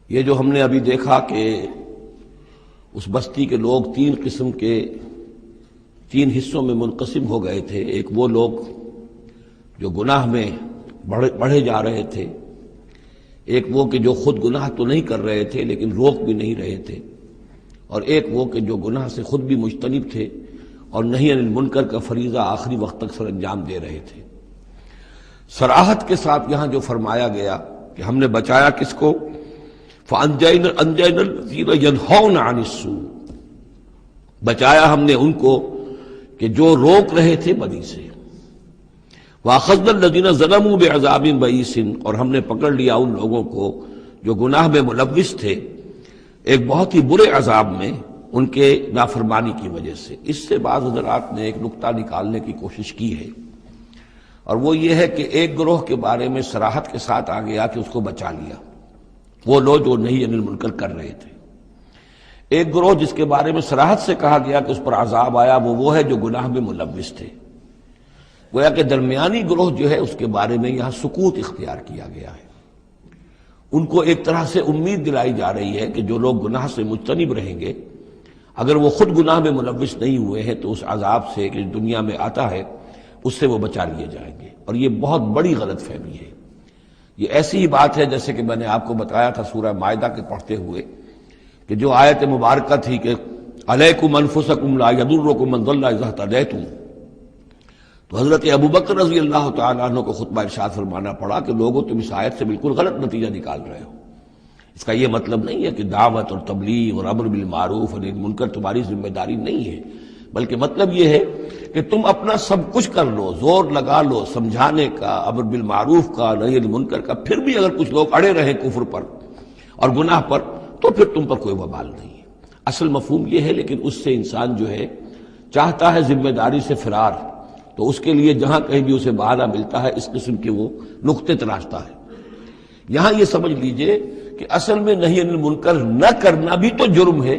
یہ جو ہم نے ابھی دیکھا کہ اس بستی کے لوگ تین قسم کے تین حصوں میں منقسم ہو گئے تھے۔ ایک وہ لوگ جو گناہ میں بڑھے جا رہے تھے، ایک وہ کہ جو خود گناہ تو نہیں کر رہے تھے لیکن روک بھی نہیں رہے تھے، اور ایک وہ کہ جو گناہ سے خود بھی مجتنب تھے اور نہی عن المنکر کا فریضہ آخری وقت تک سر انجام دے رہے تھے۔ صراحت کے ساتھ یہاں جو فرمایا گیا کہ ہم نے بچایا کس کو؟ فَأَنْجَيْنَا الَّذِينَ يَنْهَوْنَ عَنِ السُّوءِ، بچایا ہم نے ان کو کہ جو روک رہے تھے بدی سے۔ وَأَخَذْنَا الَّذِينَ ظَلَمُوا بِعَذَابٍ بَئِيسٍ، اور ہم نے پکڑ لیا ان لوگوں کو جو گناہ میں ملوث تھے ایک بہت ہی برے عذاب میں ان کے نافرمانی کی وجہ سے۔ اس سے بعض حضرات نے ایک نقطہ نکالنے کی کوشش کی ہے، اور وہ یہ ہے کہ ایک گروہ کے بارے میں صراحت کے ساتھ آ گیا کہ اس کو بچا لیا، وہ لوگ جو نہی عن المنکر کر رہے تھے۔ ایک گروہ جس کے بارے میں صراحت سے کہا گیا کہ اس پر عذاب آیا، وہ ہے جو گناہ میں ملوث تھے۔ گویا کہ درمیانی گروہ جو ہے اس کے بارے میں یہاں سکوت اختیار کیا گیا ہے۔ ان کو ایک طرح سے امید دلائی جا رہی ہے کہ جو لوگ گناہ سے مجتنب رہیں گے، اگر وہ خود گناہ میں ملوث نہیں ہوئے ہیں تو اس عذاب سے کہ دنیا میں آتا ہے اس سے وہ بچا لیے جائیں گے۔ اور یہ بہت بڑی غلط فہمی ہے۔ یہ ایسی ہی بات ہے جیسے کہ میں نے آپ کو بتایا تھا سورہ مائدہ کے پڑھتے ہوئے کہ جو آیت مبارکہ تھی کہ علیکم انفسکم لا یضرکم من ضل اذا اہتدیتم، تو حضرت ابوبکر رضی اللہ تعالیٰ عنہ کو خطبہ ارشاد فرمانا پڑا کہ لوگوں تم اس آیت سے بالکل غلط نتیجہ نکال رہے ہو۔ اس کا یہ مطلب نہیں ہے کہ دعوت اور تبلیغ اور امر بالمعروف اور نہی عن المنکر تمہاری ذمہ داری نہیں ہے، بلکہ مطلب یہ ہے کہ تم اپنا سب کچھ کر لو، زور لگا لو سمجھانے کا، امر بالمعروف کا، نہی عن المنکر کا، پھر بھی اگر کچھ لوگ اڑے رہیں کفر پر اور گناہ پر تو پھر تم پر کوئی وبال نہیں ہے۔ اصل مفہوم یہ ہے، لیکن اس سے انسان جو ہے چاہتا ہے ذمہ داری سے فرار، تو اس کے لیے جہاں کہیں بھی اسے بہانہ ملتا ہے اس قسم کے وہ نقطے تراشتا ہے۔ یہاں یہ سمجھ لیجئے کہ اصل میں نہی عن المنکر نہ کرنا بھی تو جرم ہے۔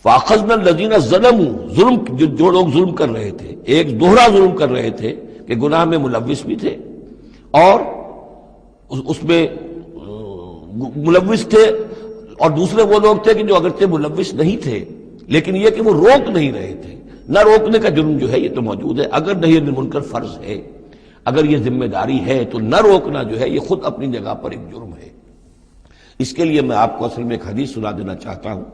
فَأَخَذْنَا الَّذِينَ ظَلَمُوا، ظلم جو لوگ ظلم کر رہے تھے، ایک دوہرا ظلم کر رہے تھے کہ گناہ میں ملوث بھی تھے اور اس میں ملوث تھے، اور دوسرے وہ لوگ تھے کہ جو اگرچہ ملوث نہیں تھے لیکن یہ کہ وہ روک نہیں رہے تھے۔ نہ روکنے کا جرم جو ہے یہ تو موجود ہے۔ اگر نہی عن المنکر فرض ہے، اگر یہ ذمہ داری ہے، تو نہ روکنا جو ہے یہ خود اپنی جگہ پر ایک جرم ہے۔ اس کے لیے میں آپ کو اصل میں ایک حدیث سنا دینا چاہتا ہوں،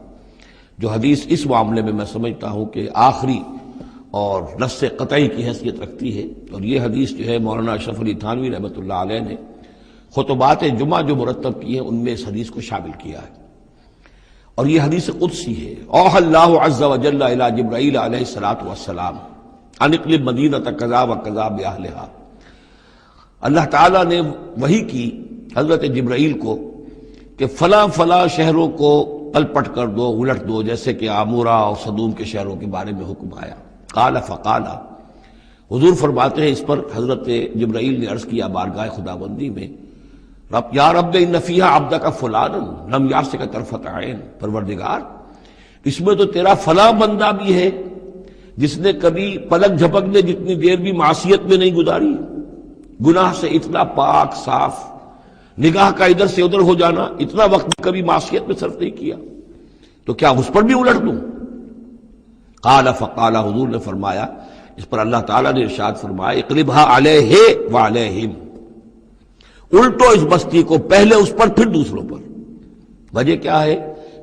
جو حدیث اس معاملے میں سمجھتا ہوں کہ آخری اور نص قطعی کی حیثیت رکھتی ہے۔ اور یہ حدیث جو ہے مولانا اشرف علی تھانوی رحمۃ اللہ علیہ نے خطبات جمعہ جو مرتب کی ہیں ان میں اس حدیث کو شامل کیا ہے، اور یہ حدیث قدسی ہے۔ اوحى اللہ عز وجل الی جبرائیل علیہ الصلوۃ والسلام ان اقلب مدینۃ کذا وکذا باہلھا، اللہ تعالیٰ نے وحی کی حضرت جبرائیل کو کہ فلاں فلاں شہروں کو پل پٹ کر دو، الٹ دو، جیسے کہ عامورہ اور صدوم کے شہروں کے بارے میں حکم آیا۔ قال فقال، حضور فرماتے ہیں اس پر حضرت جبرائیل نے عرض کیا بارگاہ خداوندی میں، رب یا رب ان فیہا عبدک فلانا لم یعصک طرفۃ عین، پروردگار اس میں تو تیرا فلاں بندہ بھی ہے جس نے کبھی پلک جھپکنے جتنی دیر بھی معصیت میں نہیں گزاری، گناہ سے اتنا پاک صاف، نگاہ کا ادھر سے ادھر ہو جانا، اتنا وقت کبھی معصیت میں صرف نہیں کیا، تو کیا اس پر بھی الٹ دوں؟ قال فقال، حضور نے فرمایا، اس پر اللہ تعالیٰ نے ارشاد فرمایا اقلبها علیہ وعلیہم، الٹو اس بستی کو، پہلے اس پر پھر دوسروں پر۔ وجہ کیا ہے؟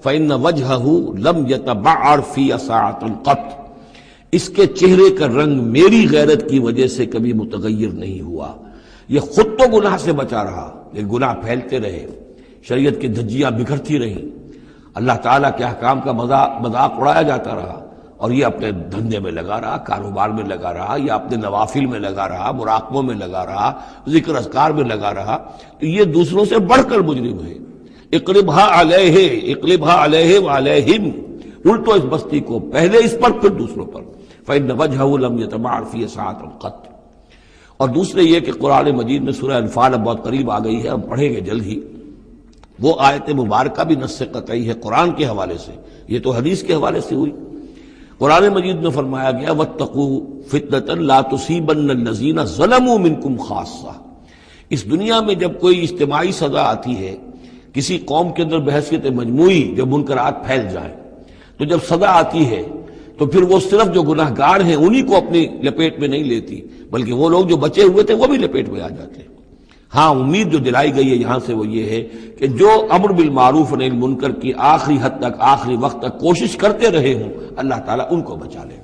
فإن وجهه لم يتبعر في ساعة قط، اس کے چہرے کا رنگ میری غیرت کی وجہ سے کبھی متغیر نہیں ہوا۔ یہ خود تو گناہ سے بچا رہا لیکن گناہ پھیلتے رہے، شریعت کی دھجیاں بکھرتی رہیں، اللہ تعالیٰ کے احکام کا مذاق اڑایا جاتا رہا، اور یہ اپنے دھندے میں لگا رہا، کاروبار میں لگا رہا، یا اپنے نوافل میں لگا رہا، مراقبوں میں لگا رہا، ذکر اذکار میں لگا رہا، تو یہ دوسروں سے بڑھ کر مجرم ہے۔ اقلبها علیہ، اقلبها علیہ وعلیہم، الٹو اس بستی کو، پہلے اس پر پھر دوسروں پر۔ فإن وجهه لم يتبعر في ساعة قط۔ اور دوسرے یہ کہ قرآن مجید میں سورہ انفال اب بہت قریب آ گئی ہے، ہم پڑھیں گے جلد ہی، وہ آیت مبارکہ بھی نص قطعی ہے قرآن کے حوالے سے، یہ تو حدیث کے حوالے سے ہوئی۔ قرآن مجید میں فرمایا گیا وَاتَّقُوا فِتْنَةً لَا تُصِيبَنَّ الَّذِينَ ظَلَمُوا مِنْكُمْ خَاصَّةً، اس دنیا میں جب کوئی اجتماعی سزا آتی ہے کسی قوم کے اندر بحیثیت مجموعی جب منکرات پھیل جائیں تو جب سزا آتی ہے تو پھر وہ صرف جو گناہ گار ہیں انہی کو اپنی لپیٹ میں نہیں لیتی، بلکہ وہ لوگ جو بچے ہوئے تھے وہ بھی لپیٹ میں آ جاتے ہیں۔ ہاں امید جو دلائی گئی ہے یہاں سے وہ یہ ہے کہ جو امر بالمعروف و نہی عن المنکر کی آخری حد تک، آخری وقت تک کوشش کرتے رہے ہوں، اللہ تعالیٰ ان کو بچا لے۔